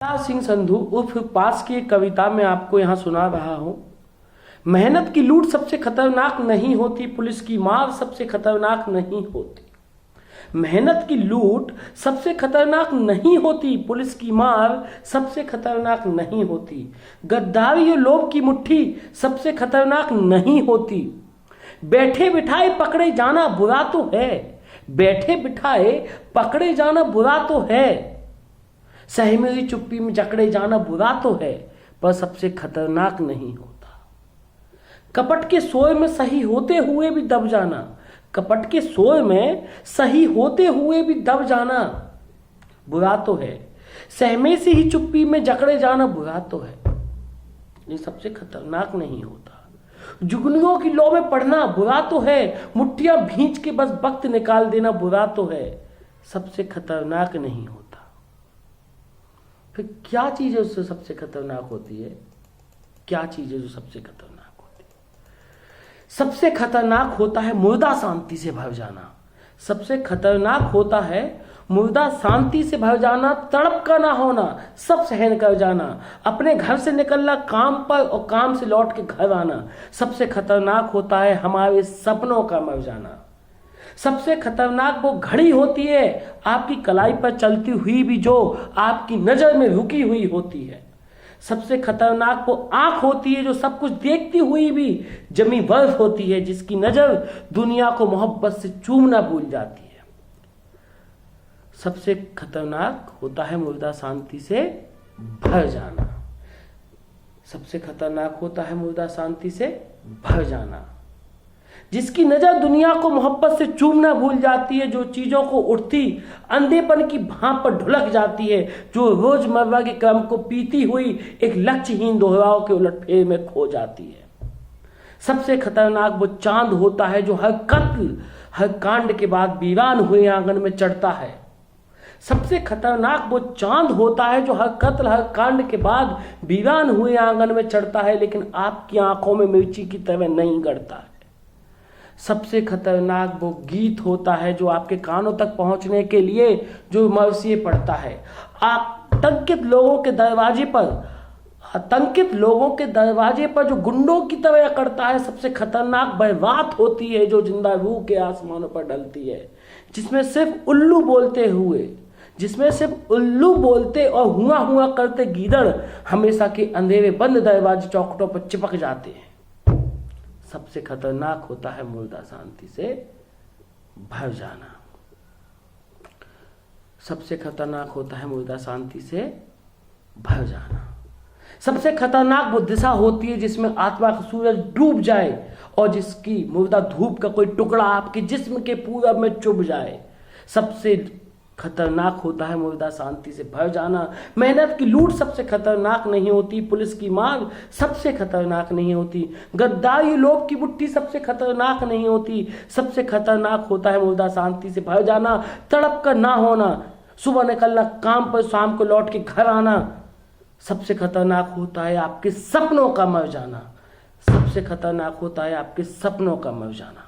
प्रहलाद सिंह संधू उर्फ पास की एक कविता में आपको यहाँ सुना रहा हूँ। मेहनत की लूट सबसे खतरनाक नहीं होती, पुलिस की मार सबसे खतरनाक नहीं होती। मेहनत की लूट सबसे खतरनाक नहीं होती, पुलिस की मार सबसे खतरनाक नहीं होती। गद्दारी और लोभ की मुट्ठी सबसे खतरनाक नहीं होती। बैठे बिठाए पकड़े जाना बुरा तो है, बैठे बिठाए पकड़े जाना बुरा तो है। सहमी हुई चुप्पी में जकड़े जाना बुरा तो है, पर सबसे खतरनाक नहीं होता। कपट के सोए में सही होते हुए भी दब जाना, कपट के सोए में सही होते हुए भी दब जाना बुरा तो है। सहमे से ही चुप्पी में जकड़े जाना बुरा तो है, ये सबसे खतरनाक नहीं होता। जुगनियों की लौ में पढ़ना बुरा तो है, मुट्ठियां भींच के बस वक्त निकाल देना बुरा तो है, सबसे खतरनाक नहीं होता। फिर क्या चीज है उससे सबसे खतरनाक होती है? क्या चीज है जो सबसे खतरनाक होती है? सबसे खतरनाक होता है मुर्दा शांति से भर जाना। सबसे खतरनाक होता है मुर्दा शांति से भर जाना, तड़प का ना होना, सब सहन कर जाना, अपने घर से निकलना काम पर और काम से लौट के घर आना। सबसे खतरनाक होता है हमारे सपनों का मर जाना। सबसे खतरनाक वो घड़ी होती है आपकी कलाई पर चलती हुई भी जो आपकी नजर में रुकी हुई होती है। सबसे खतरनाक वो आंख होती है जो सब कुछ देखती हुई भी जमी बर्फ होती है, जिसकी नजर दुनिया को मोहब्बत से चूमना भूल जाती है। सबसे खतरनाक होता है मुर्दा शांति से भर जाना। सबसे खतरनाक होता है मुर्दा शांति से भर जाना, जिसकी नजर दुनिया को मोहब्बत से चूमना भूल जाती है, जो चीजों को उठती अंधेपन की भाप पर ढुलक जाती है, जो रोजमर्रा के क्रम को पीती हुई एक लक्ष्यहीन दोहराव के उलटफेर में खो जाती है। सबसे खतरनाक वो चांद होता है जो हर कत्ल हर कांड के बाद वीरान हुए आंगन में चढ़ता है। सबसे खतरनाक वो चांद होता है जो हर कत्ल हर कांड के बाद वीरान हुए आंगन में चढ़ता है, लेकिन आपकी आंखों में मिर्ची की तरह नहीं गड़ता है। सबसे खतरनाक वो गीत होता है जो आपके कानों तक पहुंचने के लिए जो मरसिए पड़ता है। आतंकित लोगों के दरवाजे पर जो गुंडों की तरह करता है। सबसे खतरनाक वह बात होती है जो जिंदा रूह के आसमानों पर डलती है, जिसमें सिर्फ उल्लू बोलते और हुआ हुआ करते गीदड़ हमेशा के अंधेरे बंद दरवाजे चौखटों पर चिपक जाते हैं। सबसे खतरनाक होता है मुर्दा शांति से भर जाना। सबसे खतरनाक होता है मुर्दा शांति से भर जाना। सबसे खतरनाक वो दिशा होती है जिसमें आत्मा का सूरज डूब जाए और जिसकी मुर्दा धूप का कोई टुकड़ा आपके जिस्म के पूरब में चुभ जाए। सबसे खतरनाक होता है मुर्दा शांति से भर जाना। मेहनत की लूट सबसे खतरनाक नहीं होती, पुलिस की मार सबसे खतरनाक नहीं होती। गद्दारी लोभ की मुट्ठी सबसे खतरनाक नहीं होती। सबसे खतरनाक होता है मुर्दा शांति से भर जाना, तड़प कर ना होना, सुबह निकलना काम पर, शाम को लौट के घर आना। सबसे खतरनाक होता है आपके सपनों का मर जाना। सबसे खतरनाक होता है आपके सपनों का मर जाना।